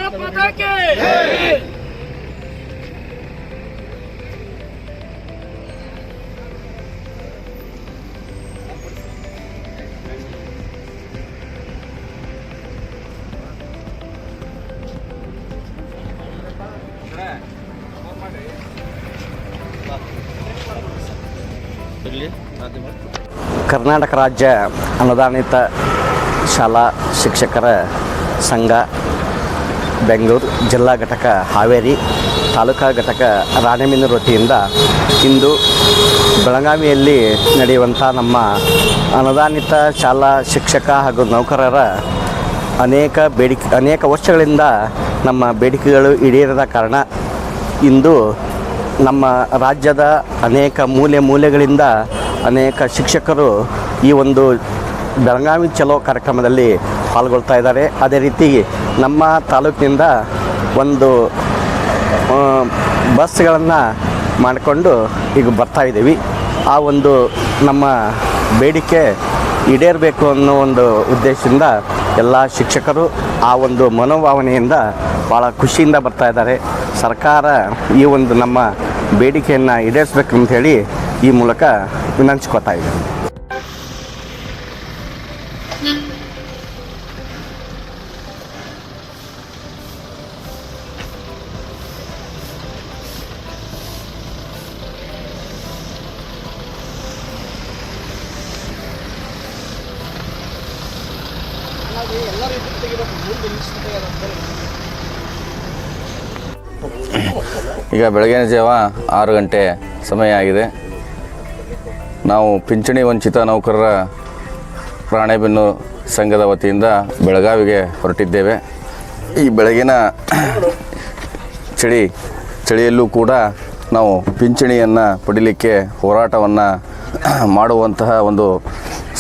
ಭಾರತ್ ಮಾತಾ ಕಿ ಕರ್ನಾಟಕ ರಾಜ್ಯ ಅನುದಾನಿತ ಶಾಲಾ ಶಿಕ್ಷಕರ ಸಂಘ ಬೆಂಗಳೂರು ಜಿಲ್ಲಾ ಘಟಕ ಹಾವೇರಿ ತಾಲೂಕಾ ಘಟಕ ರಾಣೆಬೆನ್ನೂರು ವತಿಯಿಂದ ಇಂದು ಬೆಳಗಾವಿಯಲ್ಲಿ ನಡೆಯುವಂಥ ನಮ್ಮ ಅನುದಾನಿತ ಶಾಲಾ ಶಿಕ್ಷಕ ಹಾಗೂ ನೌಕರರ ಅನೇಕ ವರ್ಷಗಳಿಂದ ನಮ್ಮ ಬೇಡಿಕೆಗಳು ಈಡೇರದ ಕಾರಣ ಇಂದು ನಮ್ಮ ರಾಜ್ಯದ ಅನೇಕ ಮೂಲೆಗಳಿಂದ ಅನೇಕ ಶಿಕ್ಷಕರು ಈ ಒಂದು ಬೆಳಗಾವಿ ಚಲೋ ಕಾರ್ಯಕ್ರಮದಲ್ಲಿ ಪಾಲ್ಗೊಳ್ತಾ ಇದ್ದಾರೆ. ಅದೇ ರೀತಿ ನಮ್ಮ ತಾಲೂಕಿನಿಂದ ಒಂದು ಬಸ್ಗಳನ್ನು ಮಾಡಿಕೊಂಡು ಈಗ ಬರ್ತಾ ಇದ್ದೀವಿ. ಆ ಒಂದು ನಮ್ಮ ಬೇಡಿಕೆ ಈಡೇರಬೇಕು ಅನ್ನೋ ಒಂದು ಉದ್ದೇಶದಿಂದ ಎಲ್ಲ ಶಿಕ್ಷಕರು ಆ ಒಂದು ಮನೋಭಾವನೆಯಿಂದ ಭಾಳ ಖುಷಿಯಿಂದ ಬರ್ತಾ ಇದ್ದಾರೆ. ಸರ್ಕಾರ ಈ ಒಂದು ನಮ್ಮ ಬೇಡಿಕೆಯನ್ನು ಈಡೇರಿಸಬೇಕು ಅಂತ ಹೇಳಿ ಈ ಮೂಲಕ ವಿನಂತಿಸ್ಕೊತಾ ಇದ್ದಾರೆ. ಈಗ ಬೆಳಗಿನ ಜಾವ 6 ಗಂಟೆ ಸಮಯ ಆಗಿದೆ. ನಾವು ಪಿಂಚಣಿ ವಂಚಿತ ನೌಕರರ ರಾಣೆಬೆನ್ನೂರು ಸಂಘದ ವತಿಯಿಂದ ಬೆಳಗಾವಿಗೆ ಹೊರಟಿದ್ದೇವೆ. ಈ ಬೆಳಗಿನ ಚಳಿಯಲ್ಲೂ ಕೂಡ ನಾವು ಪಿಂಚಣಿಯನ್ನು ಪಡೀಲಿಕ್ಕೆ ಹೋರಾಟವನ್ನು ಮಾಡುವಂತಹ ಒಂದು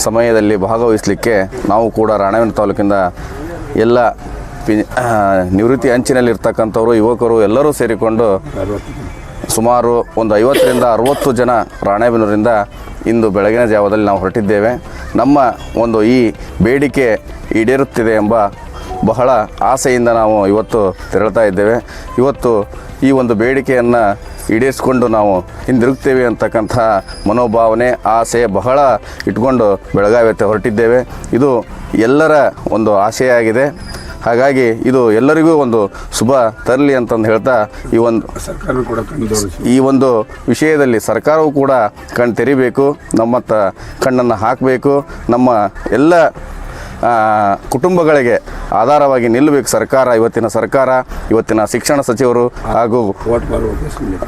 ಸಮಯದಲ್ಲಿ ಭಾಗವಹಿಸಲಿಕ್ಕೆ ನಾವು ಕೂಡ ರಾಣೆಬೆನ್ನೂರು ತಾಲೂಕಿಂದ ಎಲ್ಲ ನಿವೃತ್ತಿ ಅಂಚಿನಲ್ಲಿರ್ತಕ್ಕಂಥವರು ಯುವಕರು ಎಲ್ಲರೂ ಸೇರಿಕೊಂಡು ಸುಮಾರು ಒಂದು 50ರಿಂದ 60 ಜನ ರಾಣೆಬೆನ್ನೂರಿಂದ ಇಂದು ಬೆಳಗಿನ ಜಾವದಲ್ಲಿ ನಾವು ಹೊರಟಿದ್ದೇವೆ. ನಮ್ಮ ಒಂದು ಈ ಬೇಡಿಕೆ ಈಡೇರುತ್ತಿದೆ ಎಂಬ ಬಹಳ ಆಸೆಯಿಂದ ನಾವು ಇವತ್ತು ತೆರಳ್ತಾ ಇದ್ದೇವೆ. ಇವತ್ತು ಈ ಒಂದು ಬೇಡಿಕೆಯನ್ನು ಈಡೇರಿಸಿಕೊಂಡು ನಾವು ಹಿಂದಿರುಗ್ತೇವೆ ಅಂತಕ್ಕಂಥ ಮನೋಭಾವನೆ ಆಸೆ ಬಹಳ ಇಟ್ಕೊಂಡು ಬೆಳಗಾವಿ ಹೊರಟಿದ್ದೇವೆ. ಇದು ಎಲ್ಲರ ಒಂದು ಆಸೆಯಾಗಿದೆ. ಹಾಗಾಗಿ ಇದು ಎಲ್ಲರಿಗೂ ಒಂದು ಶುಭ ತರಲಿ ಅಂತಂದು ಹೇಳ್ತಾ ಈ ಒಂದು ವಿಷಯದಲ್ಲಿ ಸರ್ಕಾರವು ಕೂಡ ಕಣ್ಣು ತೆರಿಬೇಕು, ನಮ್ಮತ್ತ ಕಣ್ಣನ್ನು ಹಾಕಬೇಕು, ನಮ್ಮ ಎಲ್ಲ ಕುಟುಂಬಗಳಿಗೆ ಆಧಾರವಾಗಿ ನಿಲ್ಲಬೇಕು ಸರ್ಕಾರ. ಇವತ್ತಿನ ಶಿಕ್ಷಣ ಸಚಿವರು ಹಾಗೂ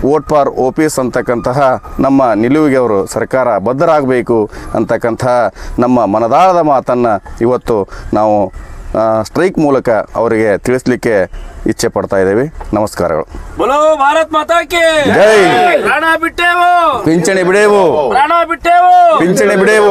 ವೋಟ್ ಫಾರ್ ಓಪೀಸ್ ಅಂತಕ್ಕಂತಹ ನಮ್ಮ ನಿಲುವಿಗೆ ಅವರು ಸರ್ಕಾರ ಬದ್ಧರಾಗಬೇಕು ಅಂತಕ್ಕಂತಹ ನಮ್ಮ ಮನದಾಳದ ಮಾತನ್ನು ಇವತ್ತು ನಾವು ಸ್ಟ್ರೈಕ್ ಮೂಲಕ ಅವರಿಗೆ ತಿಳಿಸಲಿಕ್ಕೆ ಇಚ್ಛೆ ಪಡ್ತಾ ಇದ್ದೇವೆ. ನಮಸ್ಕಾರಗಳು. ಬೋಲೋ ಭಾರತ್ ಮಾತಾ ಕಿ ಜೈ. ಪ್ರಾಣ ಬಿಟ್ಟೆವು ಪಿಂಚಣಿ ಬಿಡೆವು, ಪ್ರಾಣ ಬಿಟ್ಟೆವು, ಪಿಂಚಣಿ ಬಿಡೆವು.